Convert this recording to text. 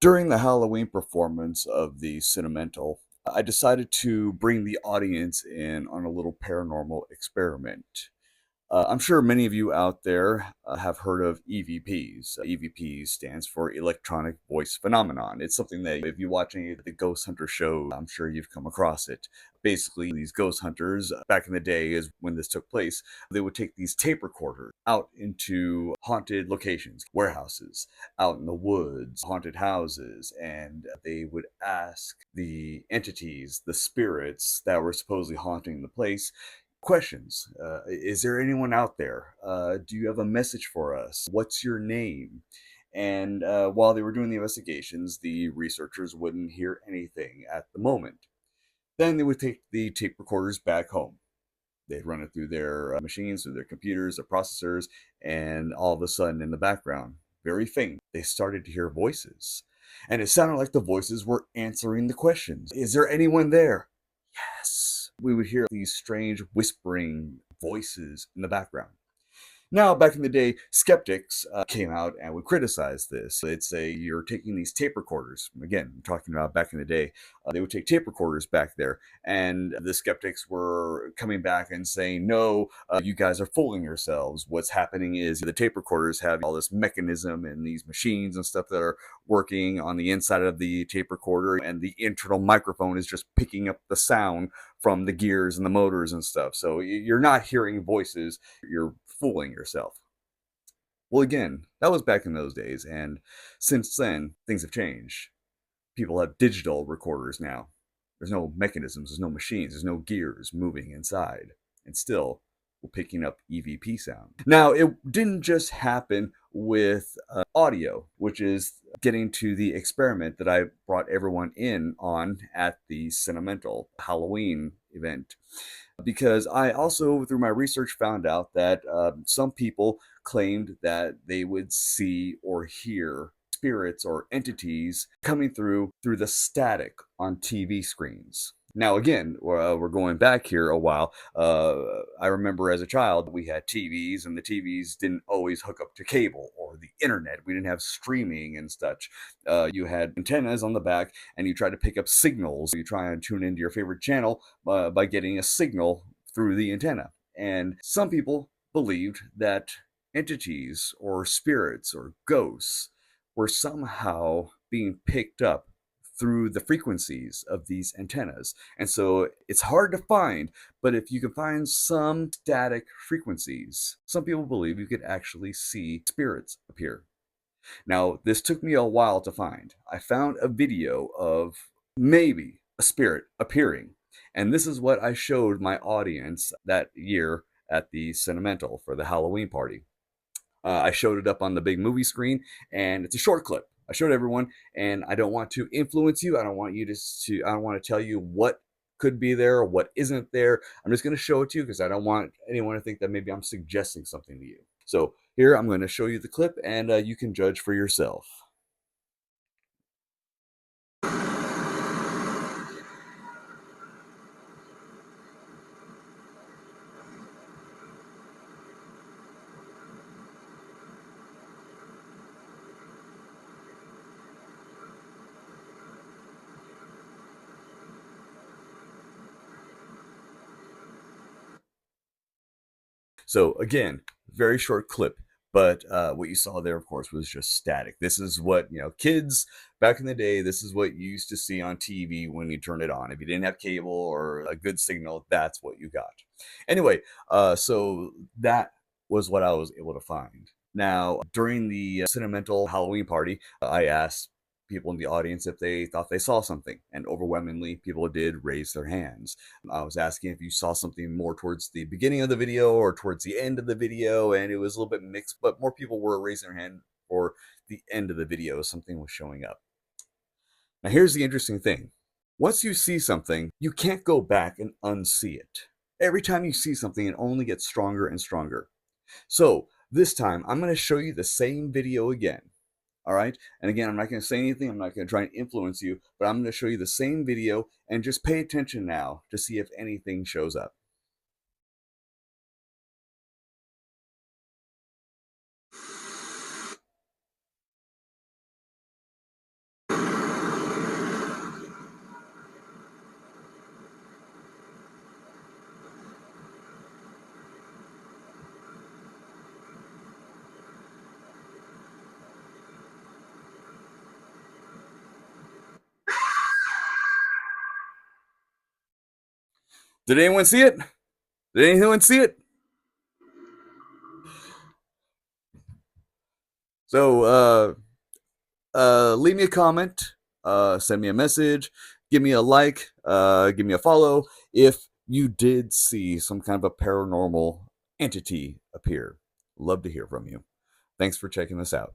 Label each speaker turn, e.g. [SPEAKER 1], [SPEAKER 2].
[SPEAKER 1] During the Halloween performance of the Cine-Mental, I decided to bring the audience in on a little paranormal experiment. I'm sure many of you out there have heard of EVPs. EVP stands for Electronic Voice Phenomenon. It's something that if you watch any of the ghost hunter shows, I'm sure you've come across it. Basically, these ghost hunters, back in the day is when this took place, they would take these tape recorders out into haunted locations, warehouses, out in the woods, haunted houses, and they would ask the entities, the spirits that were supposedly haunting the place, questions. Is there anyone out there? Do you have a message for us? What's your name? And while they were doing the investigations, the researchers wouldn't hear anything at the moment. Then they would take the tape recorders back home. They'd run it through their machines, through their computers, their processors, and all of a sudden in the background, very faint, they started to hear voices. And it sounded like the voices were answering the questions. Is there anyone there? Yes. We would hear these strange whispering voices in the background. Now, back in the day, skeptics came out and would criticize this. They'd say, you're taking these tape recorders. Again, I'm talking about back in the day. They would take tape recorders back there. And the skeptics were coming back and saying, no, you guys are fooling yourselves. What's happening is the tape recorders have all this mechanism and these machines and stuff that are working on the inside of the tape recorder. And the internal microphone is just picking up the sound from the gears and the motors and stuff. So you're not hearing voices. You're fooling yourself. Well, again, that was back in those days, and since then, things have changed. People have digital recorders now. There's no mechanisms, there's no machines, there's no gears moving inside, and still, we're picking up EVP sound. Now, it didn't just happen with audio, which is getting to the experiment that I brought everyone in on at the Cine-Mental Halloween event. Because I also, through my research, found out that some people claimed that they would see or hear spirits or entities coming through the static on TV screens. Now, again, we're going back here a while. I remember as a child, we had TVs, and the TVs didn't always hook up to cable or the internet. We didn't have streaming and such. You had antennas on the back, and you tried to pick up signals. You try and tune into your favorite channel by getting a signal through the antenna. And some people believed that entities or spirits or ghosts were somehow being picked up through the frequencies of these antennas. And so it's hard to find, but if you can find some static frequencies, some people believe you could actually see spirits appear. Now, this took me a while to find. I found a video of maybe a spirit appearing, and this is what I showed my audience that year at the Cine-Mental for the Halloween party. I showed it up on the big movie screen, and it's a short clip. I showed everyone, and I don't want to influence you. I don't want you I don't want to tell you what could be there or what isn't there. I'm just going to show it to you because I don't want anyone to think that maybe I'm suggesting something to you. So here, I'm going to show you the clip, and you can judge for yourself. So again, very short clip, but what you saw there, of course, was just static. This is what, kids back in the day, this is what you used to see on TV when you turned it on. If you didn't have cable or a good signal, that's what you got. Anyway, so that was what I was able to find. Now, during the Cine-Mental Halloween party, I asked people in the audience if they thought they saw something, and overwhelmingly people did raise their hands. I was asking if you saw something more towards the beginning of the video or towards the end of the video, and it was a little bit mixed, but more people were raising their hand for the end of the video. Something was showing up. Now here's the interesting thing. Once you see something, you can't go back and unsee it. Every time you see something, it only gets stronger and stronger. So this time, I'm going to show you the same video again. All right. And again, I'm not going to say anything. I'm not going to try and influence you, but I'm going to show you the same video, and just pay attention now to see if anything shows up. Did anyone see it? Did anyone see it? So, leave me a comment, send me a message, give me a like, give me a follow if you did see some kind of a paranormal entity appear. Love to hear from you. Thanks for checking this out.